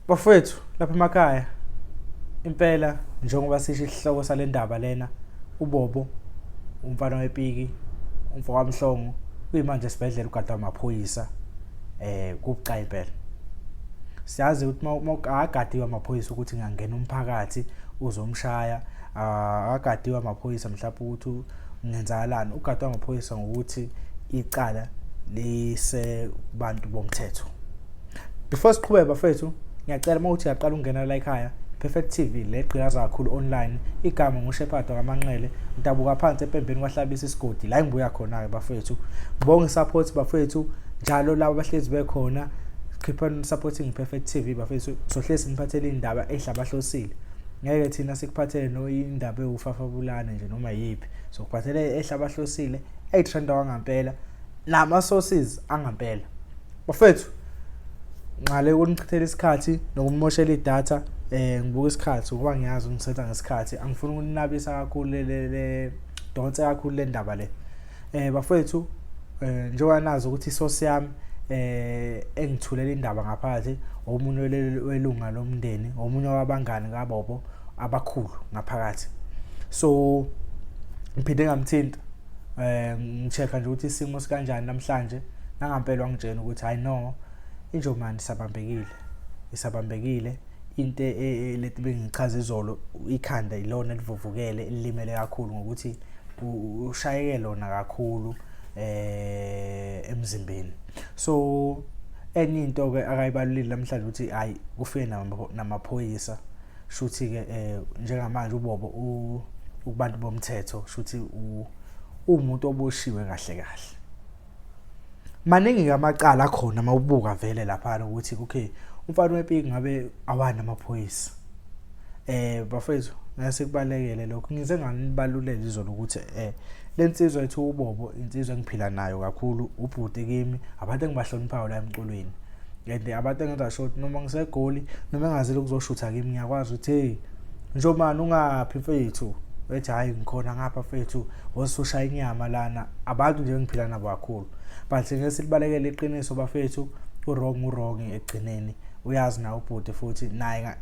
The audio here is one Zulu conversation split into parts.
Bafowethu lapha emakhaya impela njengoba sisho isihloko salendaba lena uBobo umfana wepiki umfowabo kaMhlongo kuyimanje esibhedlela ugadwe amaphoyisa kubucayi impela siyazi ukuthi akagadiwe amaphoyisa ukuthi ngangena umphakathi uzomshaya akagadiwe amaphoyisa mhlawumbe ukuthi ungenzakalani ugadwe amaphoyisa ngokuthi icala lise bantu bomthetho. Before siqhubeke bafethu ngiyacela mawuthi uyaqala ungena la ekhaya Perfect TV legqilaza kakhulu online igama nguShepherd kaManqele udabuka phansi empembeni kwahlabisa isigodi la ngibuya khona ke bafethu ngibonge support bafethu njalo labo abahlezi bekhona keep on supporting Perfect TV bafethu sohlezi niphathele indaba ehlabahlosile ngeke thina sikuphathele no indaba ewufafabulane nje noma yipi sokuphathele ehlabahlosile etrenda wangampela nama sources angampela bafethu ngale ukunichithela isikhathi nokumoshela idatha ngibuka isikhathi ukuba ngiyazi ungisetha ngesikhathi angifuni ukunabisa kakhulu le donse kakhulu le ndaba le bafethu njengoba nazi ukuthi isource yami engithulela indaba ngaphakathi omunye welunga lomndeni omunye wabangani kaBobo abakhulu ngaphakathi so ngiphinde ngamthinta ngichecka nje ukuthi isimo sikanjani namhlanje nangampela wangitshela ukuthi hayi no injomani isabambekile into lethi bengichaza izolo ikhanda ilona livuvukele elimele kakhulu ngokuthi ushayeke lona kakhulu emzimbeni so enye into ke akayibalulile namhlanje ukuthi hayi kufike namaphoyisa shuthi ke njengamanje uBobo ukubantu bomthetho shuthi umuntu oboshiwe kahle maningi amacala khona mawubuka vele lapha ukuthi okay umfana wepiki ngabe awana amaphoyisa bafethu ngase kubalekele lokho ngize nganibalulele izolo ukuthi lensizwa ethu uBobo insizwa engiphila nayo kakhulu ubhuti kimi abantu engibahloniphayo la emculweni and abantu engizasho noma ngisegoli noma engazile ukuzoshutha kimi ngiyakwazi ukuthi hey njomani ungaphi mfethu ethi hayi ngikhona ngapha mfethu wosushaya inyama lana abantu nje engiphila nabo kakhulu but ngeke libalekele iqiniso bafethu wrong egcineni uyazi na ubhuti futhi naye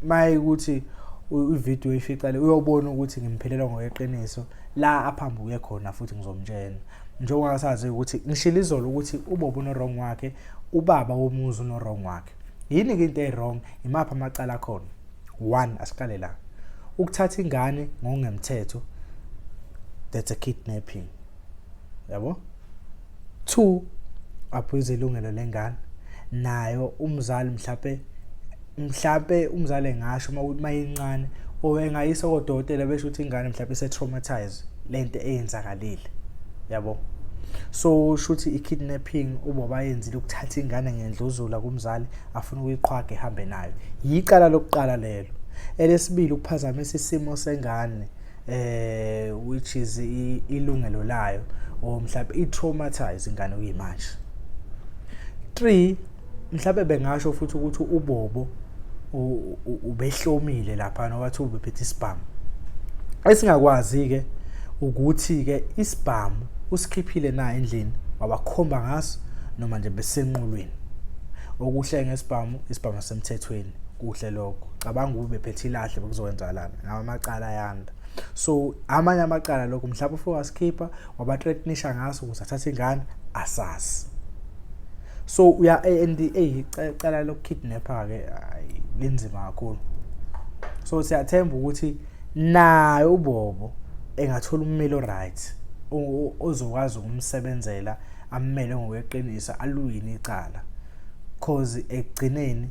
maye ukuthi ivideo ificale uyobona ukuthi ngimphelela ngoyeqiniso la aphambuke khona futhi ngizomtshela njengoba sazi ukuthi ngishila izolo ukuthi uBobo no wrong wakhe ubaba womuzi no wrong wakhe yini ke into ewrong imapha amacala khona 1 asiqale la ukuthatha ingane ngokungemthetho that's a kidnapping yabo 2 aphuze ilungelo lengane nayo umzali mhlawumbe umzali engasho mayincane owengayisa kodokotela besho ukuthi ingane mhlawumbe ise traumatize lento eyenzakalile yabo so shuthi ikidnapping uBobo ayenzile ukuthatha ingane ngendluzula kumzali afuna ukuyiqhwaga ehambe nayo yiqala lokuqala lelo elesibili ukuphazamisa isimo sengane which is ilungelo layo o mhlawumbe itraumatize ingane kuyimanje 3 mhlawumbe bengasho futhi ukuthi uBobo ubehlomile lapha nowathi ubephethe isibhamu esingakwazi ke ukuthi ke isibhamu usikhiphile na endlini wabakhomba ngaso noma nje besenqulweni okuhle ngesibhamu isibhamu semthethweni kuhle lokho cabanga ubephethe ilahle bekuzokwenzakalana ngamacala yanda so amanye amacala lokho mhlawumbe ufike wasikhipha wabathreatenisha ngaso ukuthi athathe ingane asasi so uya NDA cala lokukidnapper ke linzima kakhulu so siyathemba ukuthi naye uBobo engathola ummeli right ozokwazi ukumsebenzela ammele ngokweqinisa aluyini icala cause egcineni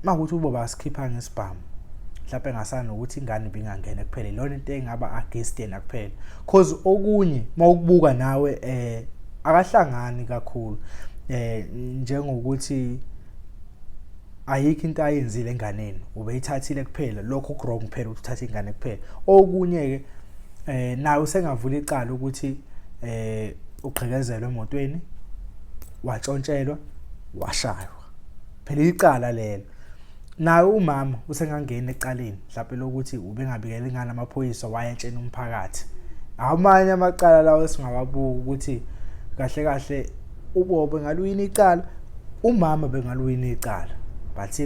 makuthi uBobo asikhipha ngesibhamu mhlawumbe engasana ukuthi ingane ibingangena kuphela lona into engaba against yena kuphela cause okunye mawukubuka nawe akahlangani kakhulu njengokuthi ayikho into ayenzile enganeni ubeyithathile kuphela lokho kurong kuphela ukuthatha ingane kuphela okunye ke naye usengavula icala ukuthi ugqekezelwe emotweni watshontshelwa washaywa phela icala lelo naye umama usengangena ecaleni mhlawumbe lokuthi ubengabikela ingane amaphoyisa wayentshena umphakathi amanye amacala lawo esingawabuka ukuthi kahle uBobo ngaluyini icala umama bengaluyini icala but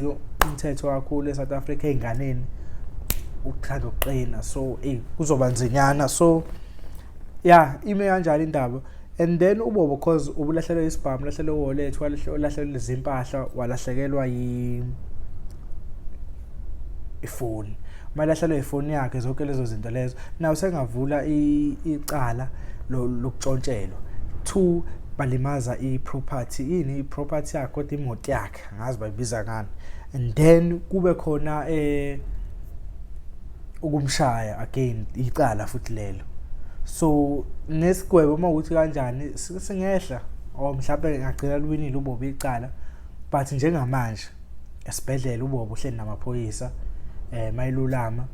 umthetho kakhulu eSouth Africa einganeni ukuthanda ukuqina, so kuzoba nzinyana. So ime kanjalo indaba. And then uBobo cause ubulahlekelwe isibhamu, ulahlekelwe wallet, walahlekelwe izimpahla, walahlekelwa ifoni. Malahlekelwe ifoni yakhe, zonke lezo zinto lezo naw sengavula icala lokuntshontshelwa. 2, balimaza iproperty, iproperty yakhe kodwa imoto yakhe angazi bayibiza ngani. And then kube khona ukumshaya again icala futhi lelo. So nesigwebo uma ukuthi kanjani singehla mhlawumbe ngagcina luwinile uBobo icala, but njengamanje esibhedlela uBobo uhleli namaphoyisa mayilulama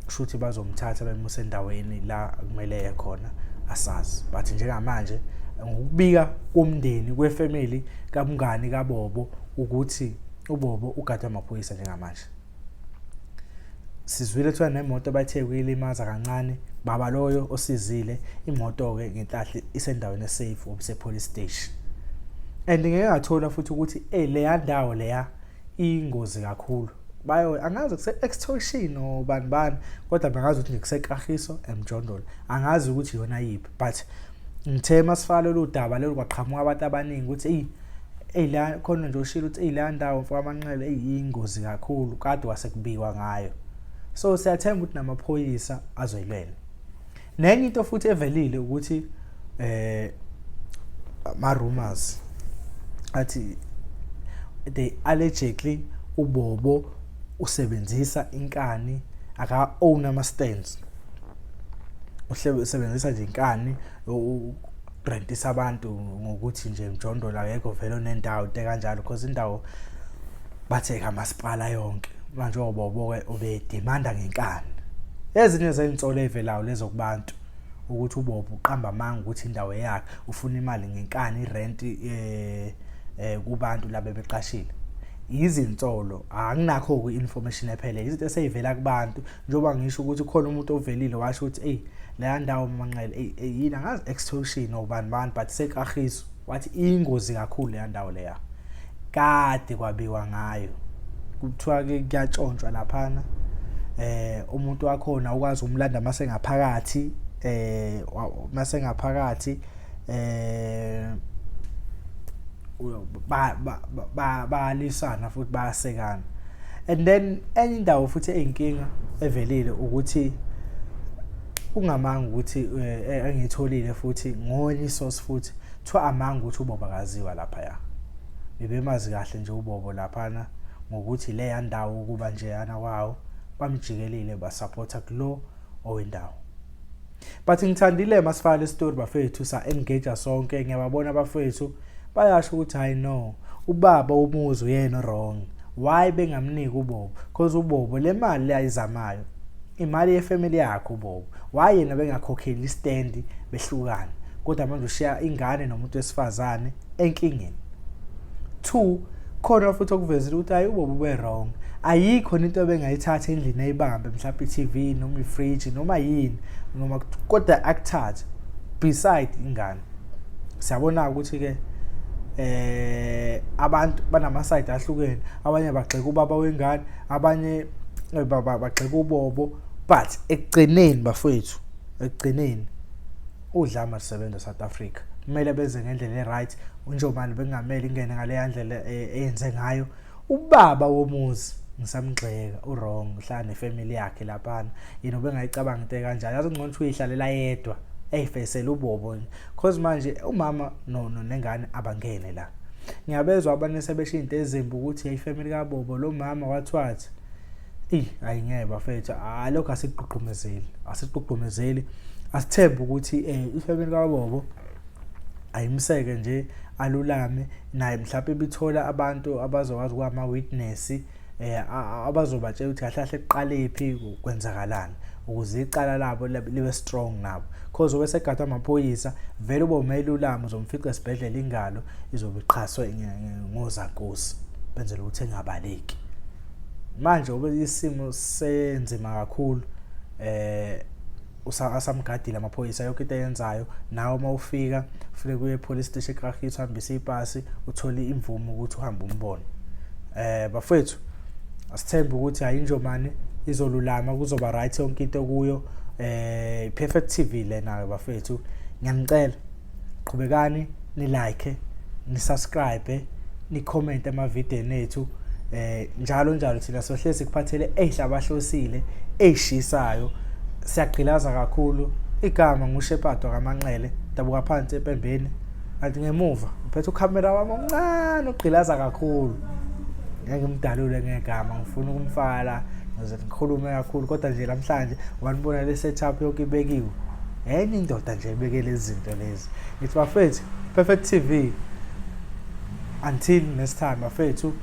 kushuthi bazomthatha bemuse endaweni la kumele khona asazi. But njengamanje ngokubika komndeni kwefamily kamngani kaBobo ukuthi uBobo ugadwe amaphoyisa njengamanje. Sizwile kuthiwa nemoto bathe kuyilimaza kancane, baba loyo osizile imoto ke ngenhlahle isendaweni esafe obse police station. And ngeke ngathola futhi ukuthi leya ndawo leya ingozi kakhulu. Bayo angazi kuse extortion o bani kodwa bengazi ukuthi ngikusekrahiso emjondolo, angazi ukuthi yona yipi. But ngithema sifalo lo daba lelo kwaqhamuka abantu abaningi ukuthi la khona nje ushilo ukuthi la ndawo mfaka amanqele iyingozi kakhulu kade wasekubiwa ngayo. So siyathemba ukuthi namaphoyisa azoyilela. Nenye into futhi evelile ukuthi ma rumors athi they allegedly uBobo usebenzisa inkani aka own ama stands. Usebenzisa nje inkani urentisa abantu ngokuthi nje emjondolo akekho vele onendawo into kanjalo because indawo bathe kamasipala yonke. Manje uBobo ke ubedemanda ngenkani. Ezinye zezinsolo evelayo lezo kubantu ukuthi uBobo uqamba amanga ukuthi indawo yakhe ufuna imali ngenkani irent kubantu labe beqashile. Izinsolo anginakho ku-information ephelele, izinto eseyivela kubantu njengoba ngisho ukuthi khona umuntu ovelile washo ukuthi la ndawo manqele yini angazi extortion obani but sekrahiso wathi ingozi kakhulu le ndawo leya kade kwabiwa ngayo. Kuthiwa ke kuyatshontshwa laphana umuntu wakhona ukwazi umlanda masengaphakathi balisana futhi bayasekana. And then enye indawo futhi eyinkinga evelile ukuthi ungamanga ukuthi engitholile futhi ngoni source futhi kuthiwa amanga ukuthi uBobo akaziwa lapha ya. Bebemazi kahle nje uBobo laphana ngokuthi le yandawo kuba nje yana kwawo bamjikelile basupporta kulo owendawo. But ngithandile masifala story bafethu sa engage sonke, ngiyababona abafethu bayasho ukuthi I know ubaba umuzi uyena wrong. Why bengamniki uBobo? Because uBobo le mali ayizamayo imali yefamily yakhe uBobo. Why yena bengakhokheli stand behlukana kodwa manje ushiya ingane nomuntu wesifazane enkingeni. 2, khona futhi okuvezile ukuthi uBobo ube wrong. Ayikho into bengayithatha endlini eyibambe mhlawumbe iTV noma ifridge noma yini noma kodwa akuthatha beside ingane. Siyabona ukuthi ke abantu banama side ahlukene, abanye bagxeka ubaba wengane, abanye bagxeka uBobo, but ekugcineni bafethu ekugcineni udlama lisebenza eSouth Africa. Kumele benze ngendlela eright, unjomani bengameli ingene ngale yandlela eyenze ngayo. Ubaba womuzi ngisamgxeka uwrong, uhlala nefamily yakhe laphana. Yena bengayicabanga into kanjalo, yazi ngcono ukuthi uyihlalela yedwa eyifesela uBobo because manje umama nengane abangene la. Ngiyabezwa abantu sebesho into ezimbi ukuthi ifamily kaBobo lo mama wathi ayingeke bafethu lokho asiqhuqhumezeli asithembe ukuthi ifamily kaBobo ayimseke nje alulame naye mhlawumbe bithola abantu abazokwazi kwama witness abazobatshela ukuthi kahle kahle eqale phi kwenzakalani ukuze icala labo libe strong nabo because obese egadwa amaphoyisa vele ubomelulama uzomfica esibhedlela ingalo izobe iqhaswe ngozankosi benzela ukuthi engabaleki. Manje obe isimo senzima kakhulu usamgadile amaphoyisa yonke into ayenzayo. Nawe mawufika ufike kuye police station eKragiet uhambise ipasi uthole imvumo ukuthi uhambe umbone. Bafethu asithembe ukuthi ayinjomani izolulama, kuzoba right yonke into kuyo. Perfect TV lena bafethu, ngiyanicela qhubekani ni like, ni subscribe, ni comment emavideo ethu. Njalo thina sohlezi kuphathele ezihlabahlosile ezishisayo. Siyagqilaza kakhulu. Igama nguShepherd kaManxele, dabuka phansi empembeni. Kanti ngemuva uphethe ukhamera wami omncane ogqilaza kakhulu. Ngeke ngimdalule ngegama, ngifuna ukumfaka la ukuze ngikhulume kakhulu, kodwa nje namhlanje wanibona le setup yonke ibekiwe. Enye indoda nje ibeke lezi zinto lezi. Ngithi bafethu, Perfect TV. Until next time bafethu.